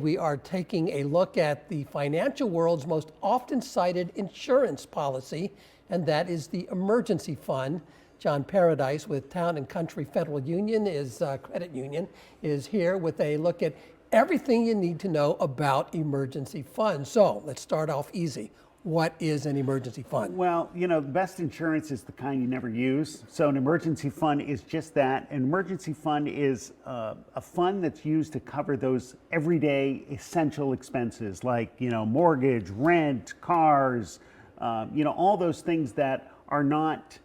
We are taking a look at the financial world's most often cited insurance policy, and that is the emergency fund. John Paradise with Town and Country Federal Union credit union is here with a look at everything you need to know about emergency funds. So let's start off easy. What is an emergency fund? Well, the best insurance is the kind you never use. So an emergency fund is just that. An emergency fund is a fund that's used to cover those everyday essential expenses like, mortgage, rent, cars, all those things that are not,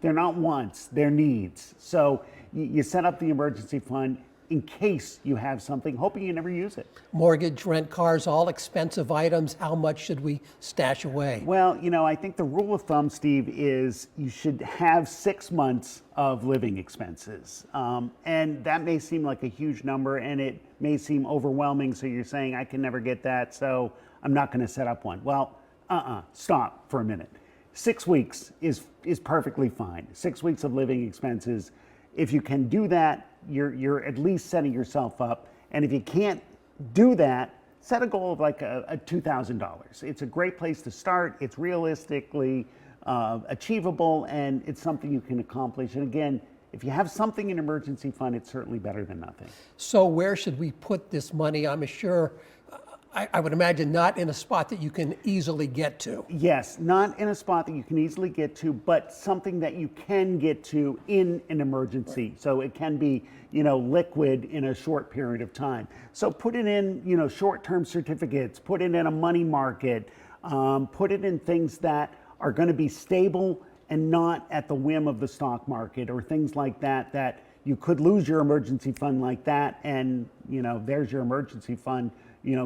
they're not wants, they're needs. So you set up the emergency fund in case you have something, hoping you never use it. Mortgage, rent, cars, all expensive items. How much should we stash away? Well, I think the rule of thumb, Steve, is you should have 6 months of living expenses. And that may seem like a huge number and it may seem overwhelming. So you're saying, I can never get that, so I'm not going to set up one. Well, stop for a minute. 6 weeks is perfectly fine. 6 weeks of living expenses. If you can do that, you're at least setting yourself up. And if you can't do that, set a goal of like a $2,000. It's a great place to start. It's realistically achievable, and it's something you can accomplish. And again, if you have something in an emergency fund, it's certainly better than nothing. So where should we put this money? I'm sure, I would imagine not in a spot that you can easily get to. Yes, not in a spot that you can easily get to, but something that you can get to in an emergency. Right. So it can be, liquid in a short period of time. So put it in, short-term certificates, put it in a money market, put it in things that are going to be stable and not at the whim of the stock market or things like that, that you could lose your emergency fund like that. And, there's your emergency fund,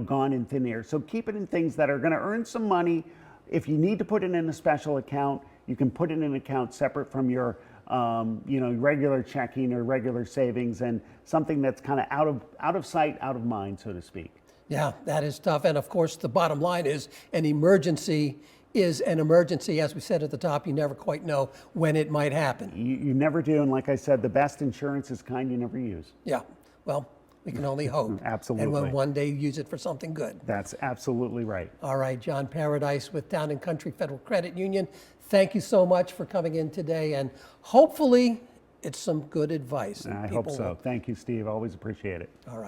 gone in thin air. So keep it in things that are going to earn some money. If you need to put it in a special account, you can put it in an account separate from your, regular checking or regular savings, and something that's kind of out of sight, out of mind, so to speak. Yeah, that is tough. And of course, the bottom line is an emergency is an emergency. As we said at the top, you never quite know when it might happen. You never do. And like I said, the best insurance is kind you never use. Yeah, well, we can only hope. Absolutely. And when one day you use it for something good. That's absolutely right. All right, John Paradise with Town and Country Federal Credit Union. Thank you so much for coming in today, and hopefully it's some good advice. I hope so. Thank you, Steve. Always appreciate it. All right.